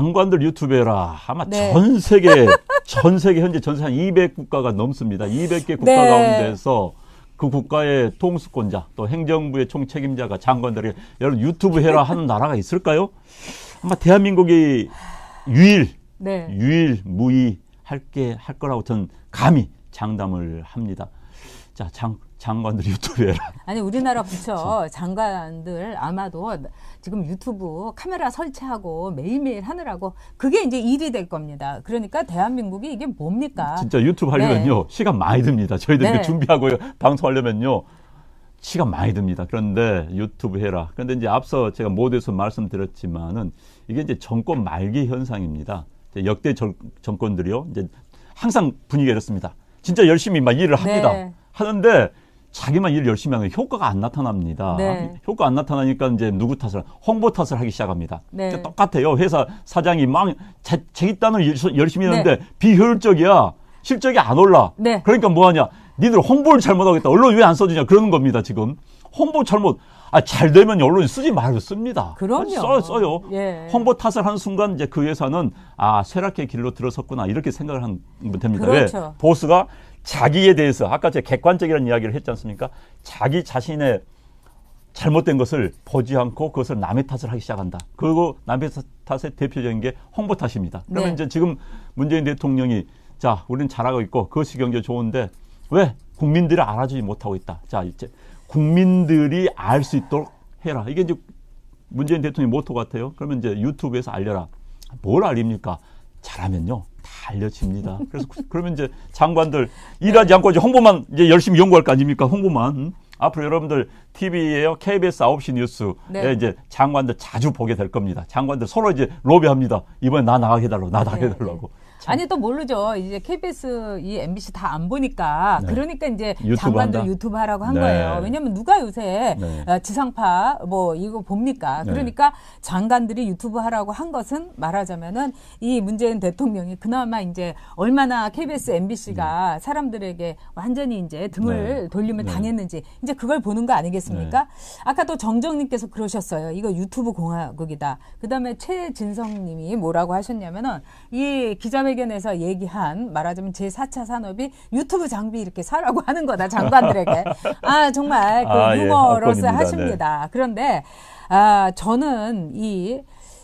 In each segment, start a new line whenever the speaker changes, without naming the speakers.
장관들 유튜브 해라. 아마
네.
전 세계 현재 전 세계 한 200국가가 넘습니다. 200개 국가
네.
가운데서 그 국가의 통수권자 또 행정부의 총책임자가 장관들이 여러분 유튜브 해라 하는 나라가 있을까요? 아마 대한민국이 유일무이할 거라고 저는 감히 장담을 합니다. 자, 장관들 유튜브 해라.
아니 우리나라 부처 장관들 아마도 지금 유튜브 카메라 설치하고 매일매일 하느라고 그게 이제 일이 될 겁니다. 그러니까 대한민국이 이게 뭡니까?
진짜 유튜브 하려면요. 시간 많이 듭니다. 저희들 이렇게 준비하고 방송하려면요. 시간 많이 듭니다. 그런데 유튜브 해라. 그런데 이제 앞서 제가 모두에서 말씀드렸지만은 이게 이제 정권 말기 현상입니다. 역대 정권들이요. 이제 항상 분위기가 이렇습니다. 진짜 열심히 막 일을 합니다.
네.
하는데 자기만 일을 열심히 하면 효과가 안 나타납니다.
네.
효과 안 나타나니까 이제 누구 탓을, 홍보 탓을 하기 시작합니다.
네.
똑같아요. 회사 사장이 막 자기 딴을 열심히 하는데
네.
비효율적이야. 실적이 안 올라.
네.
그러니까 뭐 하냐. 니들 홍보를 잘못하겠다. 언론 왜 안 써주냐. 그러는 겁니다, 지금. 홍보 잘못. 잘 되면 언론이 쓰지 말고 씁니다.
그럼요.
써요.
예.
홍보 탓을 하는 순간 이제 그 회사는 쇠락의 길로 들어섰구나. 이렇게 생각을 하면 됩니다.
그렇죠.
왜? 보스가 자기에 대해서 아까 제가 객관적이라는 이야기를 했지 않습니까? 자기 자신의 잘못된 것을 보지 않고 그것을 남의 탓을 하기 시작한다. 그리고 남의 탓의 대표적인 게 홍보 탓입니다. 그러면
네.
이제 지금 문재인 대통령이 자, 우리는 잘하고 있고 그것이 경제 좋은데 왜 국민들이 알아주지 못하고 있다. 자, 이제 국민들이 알 수 있도록 해라. 이게 이제 문재인 대통령의 모토 같아요. 그러면 이제 유튜브에서 알려라. 뭘 알립니까? 잘하면요. 다 알려집니다. 그래서 그러면 이제 장관들 일하지 않고 이제 홍보만 이제 열심히 연구할 거 아닙니까? 홍보만. 앞으로 여러분들 TV에요. KBS 9시 뉴스에
네.
이제 장관들 자주 보게 될 겁니다. 장관들 서로 이제 로비합니다. 이번에 나 나가게 해달라고, 나 나가게 해달라고.
아니 또 모르죠. 이제 KBS, 이 MBC 다 안 보니까
네.
그러니까 이제
유튜브
장관들
한다?
유튜브 하라고 한
네.
거예요. 왜냐하면 누가 요새
네.
지상파 뭐 이거 봅니까?
네.
그러니까 장관들이 유튜브 하라고 한 것은 말하자면은 이 문재인 대통령이 그나마 이제 얼마나 KBS, MBC가 사람들에게 완전히 이제 등을
네.
돌림을
네.
당했는지 이제 그걸 보는 거 아니겠습니까? 아까 또 정정님께서 그러셨어요. 이거 유튜브 공화국이다. 그다음에 최진성님이 뭐라고 하셨냐면은 이 기자회견에서 얘기한 말하자면 제4차 산업이 유튜브 장비 이렇게 사라고 하는 거다 장관들에게. 정말 그 유머러스
압권입니다.
하십니다. 그런데 저는 이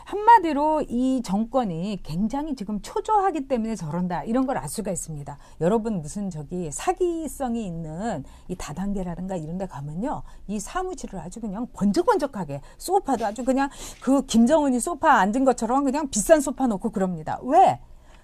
한마디로 이 정권이 굉장히 지금 초조하기 때문에 저런다 이런 걸 알 수가 있습니다. 여러분 무슨 사기성이 있는 이 다단계라든가 이런 데 가면요. 이 사무실을 아주 그냥 번쩍번쩍하게 소파도 아주 그냥 그 김정은이 소파 앉은 것처럼 그냥 비싼 소파 놓고 그럽니다. 왜?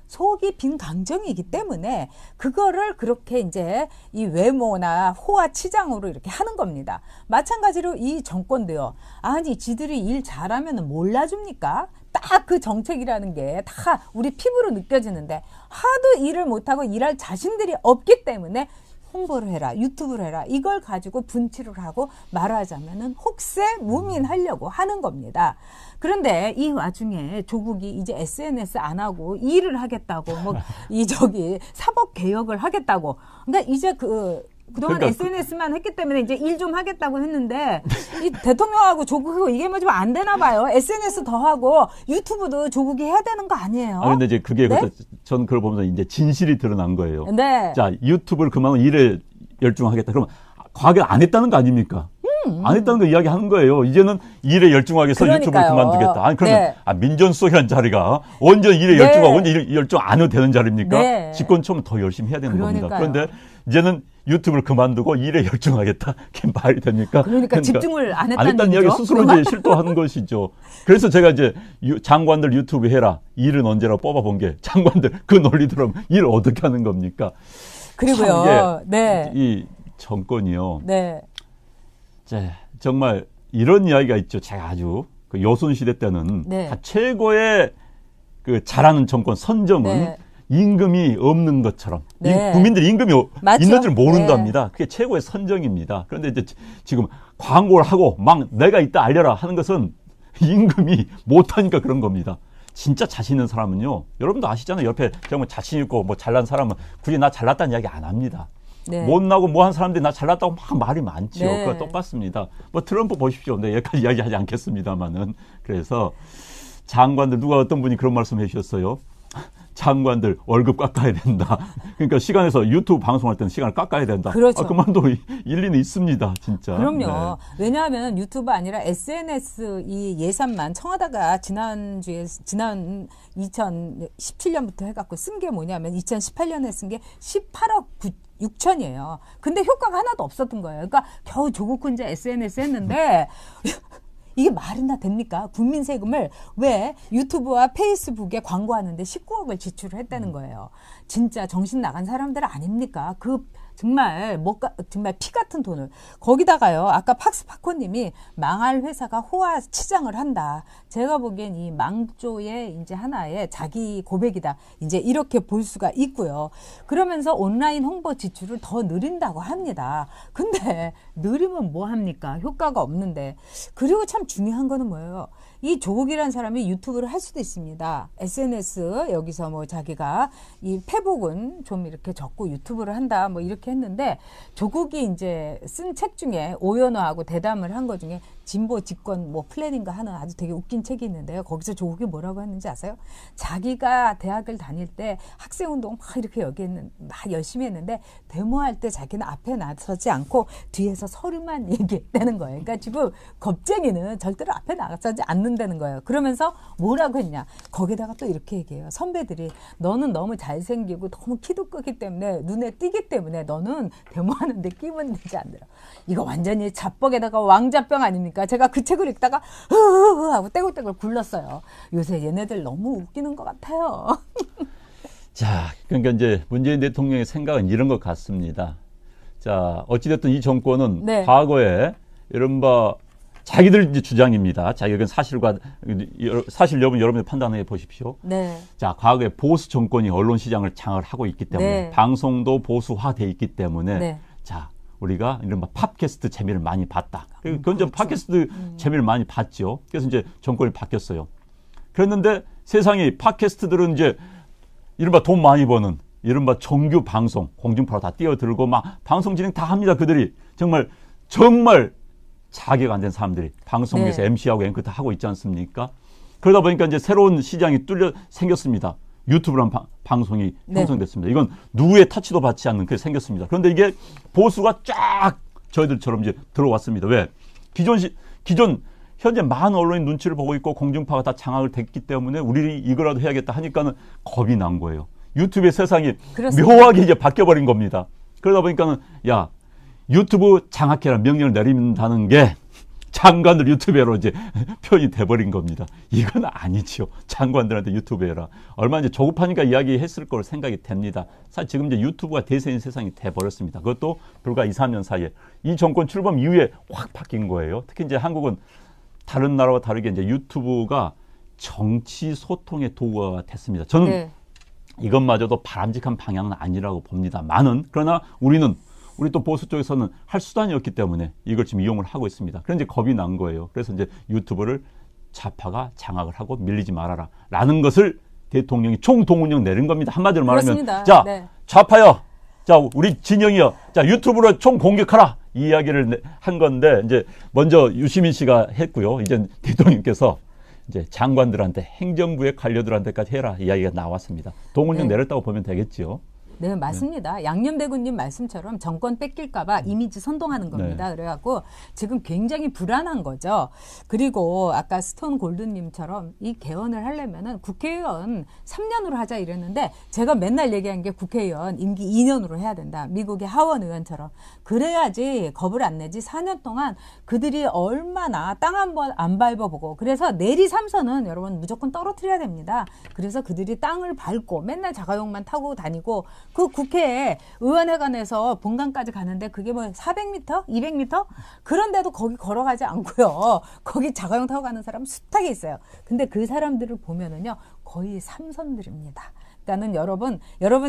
속이 빈 강정이기 때문에 그거를 그렇게 이제 이 외모나 호화 치장으로 이렇게 하는 겁니다. 마찬가지로 이 정권도요. 아니 지들이 일 잘하면 몰라줍니까? 딱 그 정책이라는 게 다 우리 피부로 느껴지는데 하도 일을 못하고 일할 자신들이 없기 때문에 홍보를 해라, 유튜브를 해라 이걸 가지고 분칠을 하고 말하자면은 혹세 무민하려고 하는 겁니다. 그런데 이 와중에 조국이 이제 SNS 안 하고 일을 하겠다고 사법 개혁을 하겠다고. 그러니까 이제 그동안 SNS만 했기 때문에 이제 일 좀 하겠다고 했는데 이 대통령하고 조국하고 이게 뭐 좀 안 되나 봐요. SNS 더 하고 유튜브도 조국이 해야 되는 거 아니에요?
근데 이제 그게
네?
전 그걸 보면서 이제 진실이 드러난 거예요.
네.
자, 유튜브를 그만하면 일에 열중하겠다. 그러면 과거에 안 했다는 거 아닙니까? 안 했다는 거 이야기하는 거예요. 이제는 일에 열중하기 위해서 유튜브를 그만두겠다. 그러면 민정수석이라는 자리가 완전 일에 열중하고 완전 일에 열중 안 해도 되는 자리입니까?
네.
집권 처음은 더 열심히 해야 되는 겁니다. 그런데 이제는 유튜브를 그만두고 일에 열중하겠다. 그게 말이 됩니까?
그러니까 집중을 안 했다는
이야기 스스로 이제 실토하는 것이죠. 그래서 제가 이제 장관들 유튜브 해라. 일은 언제나 뽑아본 게 장관들 그 논리대로 일을 어떻게 하는 겁니까?
그리고요.
이 정권이요.
네.
정말 이런 이야기가 있죠. 제가 아주 그 여순 시대 때는 다 최고의 그 잘하는 정권 선정은 임금이 없는 것처럼 국민들이 임금이 있는 줄 모른답니다. 그게 최고의 선정입니다. 그런데 이제 지금 광고를 하고 막 내가 있다 알려라 하는 것은 임금이 못하니까 그런 겁니다. 진짜 자신 있는 사람은요. 여러분도 아시잖아요. 옆에 정말 자신 있고 뭐 잘난 사람은 굳이 나 잘났다는 이야기 안 합니다. 못나고 뭐한 사람들이 나 잘났다고 막 말이 많죠. 그거 똑같습니다. 뭐 트럼프 보십시오. 네, 여기까지 이야기하지 않겠습니다만은. 그래서 장관들 누가 어떤 분이 그런 말씀 해주셨어요. 장관들 월급 깎아야 된다. 그러니까 시간에서 유튜브 방송할 때는 시간을 깎아야 된다.
그렇죠.
그 말도 일리는 있습니다. 진짜.
그럼요.
네.
왜냐하면 유튜브 아니라 SNS 이 예산만 청와대가 지난 2017년부터 해갖고 쓴 게 뭐냐면 2018년에 쓴 게 18억 6천이에요. 근데 효과가 하나도 없었던 거예요. 그러니까 겨우 조국 혼자 SNS 했는데 이게 말이나 됩니까? 국민 세금을 왜 유튜브와 페이스북에 광고하는데 19억을 지출을 했다는 거예요. 진짜 정신 나간 사람들 아닙니까? 정말 정말 피 같은 돈을 거기다가요. 아까 팍스파코님이 망할 회사가 호화 치장을 한다. 제가 보기엔 이 망조의 이제 하나의 자기 고백이다. 이제 이렇게 볼 수가 있고요. 그러면서 온라인 홍보 지출을 더 늘린다고 합니다. 근데 느리면 뭐 합니까? 효과가 없는데. 그리고 참 중요한 거는 뭐예요? 이 조국이라는 사람이 유튜브를 할 수도 있습니다. SNS 여기서 뭐 자기가 이 페북은 좀 이렇게 적고 유튜브를 한다 뭐 이렇게 했는데 조국이 이제 쓴 책 중에 오연화하고 대담을 한 것 중에 진보 집권 뭐 플래닝가 하는 아주 되게 웃긴 책이 있는데요. 거기서 조국이 뭐라고 했는지 아세요? 자기가 대학을 다닐 때 학생운동 막 이렇게 막 열심히 했는데 데모할 때 자기는 앞에 나서지 않고 뒤에서 서류만 얘기했다는 거예요. 그러니까 지금 겁쟁이는 절대로 앞에 나서지 않는다는 거예요. 그러면서 뭐라고 했냐? 거기다가 또 이렇게 얘기해요. 선배들이 너는 너무 잘생기고 너무 키도 크기 때문에 눈에 띄기 때문에 너는 데모하는데 끼면 되지 않더라. 이거 완전히 자뻑에다가 왕자병 아닙니까? 제가 그 책을 읽다가 흐흐흐 하고 떼굴떼굴 굴렀어요. 요새 얘네들 너무 웃기는 것 같아요.
자, 그러니까 이제 문재인 대통령의 생각은 이런 것 같습니다. 자, 어찌됐든 이 정권은 네. 과거에 이른바 자기들 이제 주장입니다. 자기들은 사실 여러분 여러분들 판단해 보십시오. 네. 자, 과거에 보수 정권이 언론 시장을 장악을 하고 있기 때문에 네. 방송도 보수화돼 있기 때문에 네. 자, 우리가 이른바 팟캐스트 재미를 많이 봤다. 그건 좀 팟캐스트 재미를 많이 봤죠. 그래서 이제 정권이 바뀌었어요. 그랬는데 세상에 팟캐스트들은 이제 이른바 돈 많이 버는 이른바 정규 방송, 공중파로 다 뛰어들고 막 방송 진행 다 합니다. 그들이 정말 자격 안 된 사람들이 방송에서 네. MC하고 앵커 다 하고 있지 않습니까? 그러다 보니까 이제 새로운 시장이 생겼습니다. 유튜브라는 방송이 네. 형성됐습니다. 이건 누구의 터치도 받지 않는 그게 생겼습니다. 그런데 이게 보수가 쫙 저희들처럼 이제 들어왔습니다. 왜? 기존 현재 많은 언론이 눈치를 보고 있고 공중파가 다 장악을 됐기 때문에 우리 이거라도 해야겠다 하니까는 겁이 난 거예요. 유튜브의 세상이 그렇습니다. 묘하게 이제 바뀌어버린 겁니다. 그러다 보니까는 야 유튜브 장악해라 명령을 내린다는 게 장관들 유튜브로 이제 표현이 돼버린 겁니다. 이건 아니죠. 장관들한테 유튜브 해라. 얼마 이제 조급하니까 이야기했을 걸 생각이 됩니다. 사실 지금 이제 유튜브가 대세인 세상이 돼버렸습니다. 그것도 불과 2, 3년 사이에 이 정권 출범 이후에 확 바뀐 거예요. 특히 이제 한국은 다른 나라와 다르게 이제 유튜브가 정치 소통의 도구가 됐습니다. 저는 네. 이것마저도 바람직한 방향은 아니라고 봅니다. 그러나 우리 또 보수 쪽에서는 할 수단이었기 때문에 이걸 지금 이용을 하고 있습니다. 그런데 겁이 난 거예요. 그래서 이제 유튜브를 좌파가 장악을 하고 밀리지 말아라. 라는 것을 대통령이 총동원령 내린 겁니다. 한마디로 말하면.
그렇습니다.
자,
네.
좌파요. 자, 우리 진영이요. 자, 유튜브로 총 공격하라. 이 이야기를 한 건데, 이제 먼저 유시민 씨가 했고요. 이제 대통령께서 이제 장관들한테 행정부의 관료들한테까지 해라. 이야기가 나왔습니다. 동원령 네. 내렸다고 보면 되겠죠.
네, 맞습니다. 네. 양념대군님 말씀처럼 정권 뺏길까봐 이미지 선동하는 겁니다. 네. 그래갖고 지금 굉장히 불안한 거죠. 그리고 아까 스톤 골드님처럼 이 개헌을 하려면은 국회의원 3년으로 하자 이랬는데 제가 맨날 얘기한 게 국회의원 임기 2년으로 해야 된다. 미국의 하원 의원처럼. 그래야지 겁을 안 내지 4년 동안 그들이 얼마나 땅 한 번 안 밟아보고 그래서 내리 3선은 여러분 무조건 떨어뜨려야 됩니다. 그래서 그들이 땅을 밟고 맨날 자가용만 타고 다니고 그 국회에 의원회관에서 본관까지 가는데 그게 뭐 400m? 200m? 그런데도 거기 걸어가지 않고요. 거기 자가용 타고 가는 사람 숱하게 있어요. 근데 그 사람들을 보면은요. 거의 3선들입니다. 그러니까는 여러분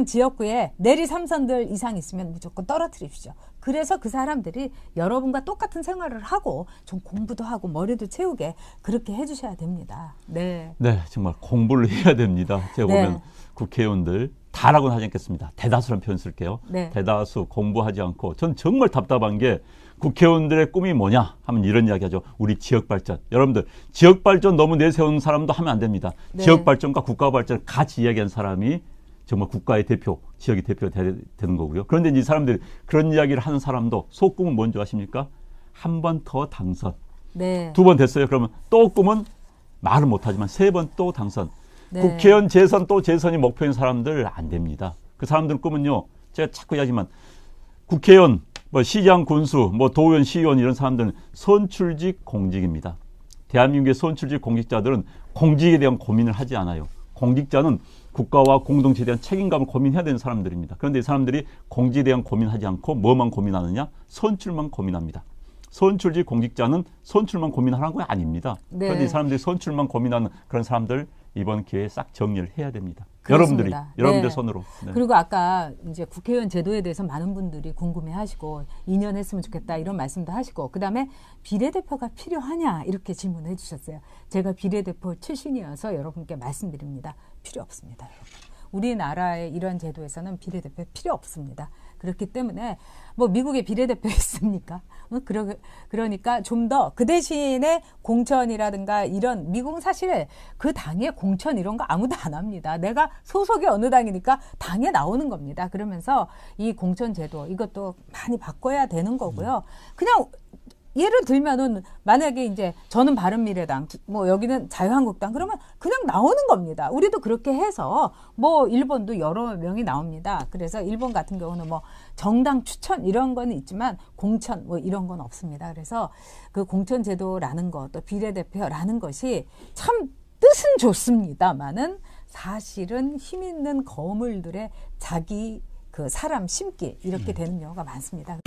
지역구에 내리 3선들 이상 있으면 무조건 떨어뜨리십시오. 그래서 그 사람들이 여러분과 똑같은 생활을 하고 좀 공부도 하고 머리도 채우게 그렇게 해주셔야 됩니다. 네.
네, 정말 공부를 해야 됩니다. 제가 네. 보면 국회의원들 다라고는 하지 않겠습니다. 대다수라는 표현 쓸게요.
네.
대다수 공부하지 않고 전 정말 답답한 게 국회의원들의 꿈이 뭐냐 하면 이런 이야기 하죠. 우리 지역발전. 여러분들 지역발전 너무 내세우는 사람도 하면 안 됩니다.
네.
지역발전과 국가발전을 같이 이야기한 사람이 정말 국가의 대표, 지역의 대표가 되는 거고요. 그런데 이 사람들이 그런 이야기를 하는 사람도 속꿈은 뭔지 아십니까? 한 번 더 당선.
네.
2번 됐어요. 그러면 또 꿈은 말은 못하지만 3번 또 당선.
네.
국회의원 재선 또 재선이 목표인 사람들 안 됩니다. 그 사람들 꿈은요. 제가 자꾸 이야기하지만 국회의원, 뭐 시장 군수, 뭐 도의원, 시의원 이런 사람들은 선출직 공직입니다. 대한민국의 선출직 공직자들은 공직에 대한 고민을 하지 않아요. 공직자는 국가와 공동체에 대한 책임감을 고민해야 되는 사람들입니다. 그런데 이 사람들이 공직에 대한 고민하지 않고 뭐만 고민하느냐? 선출만 고민합니다. 선출직 공직자는 선출만 고민하는 거 아닙니다. 네. 그런데 이 사람들이 선출만 고민하는 그런 사람들 이번 기회에 싹 정리를 해야 됩니다.
그렇습니다.
여러분들
네.
손으로. 네.
그리고 아까 이제 국회의원 제도에 대해서 많은 분들이 궁금해하시고 2년 했으면 좋겠다 이런 말씀도 하시고 그다음에 비례대표가 필요하냐 이렇게 질문해 주셨어요. 제가 비례대표 출신이어서 여러분께 말씀드립니다. 필요 없습니다. 우리나라의 이런 제도에서는 비례대표 필요 없습니다. 그렇기 때문에 뭐 미국에 비례대표 있습니까? 그러니까 좀 더 그 대신에 공천이라든가 이런 미국은 사실 그 당의 공천 이런 거 아무도 안 합니다. 내가 소속이 어느 당이니까 당에 나오는 겁니다. 그러면서 이 공천 제도 이것도 많이 바꿔야 되는 거고요. 그냥 예를 들면은 만약에 이제 저는 바른미래당, 뭐 여기는 자유한국당 그러면 그냥 나오는 겁니다. 우리도 그렇게 해서 뭐 일본도 여러 명이 나옵니다. 그래서 일본 같은 경우는 뭐 정당 추천 이런 건 있지만 공천 뭐 이런 건 없습니다. 그래서 그 공천 제도라는 것, 또 비례대표라는 것이 참 뜻은 좋습니다만은 사실은 힘 있는 거물들의 자기 그 사람 심기 이렇게 되는 경우가 많습니다.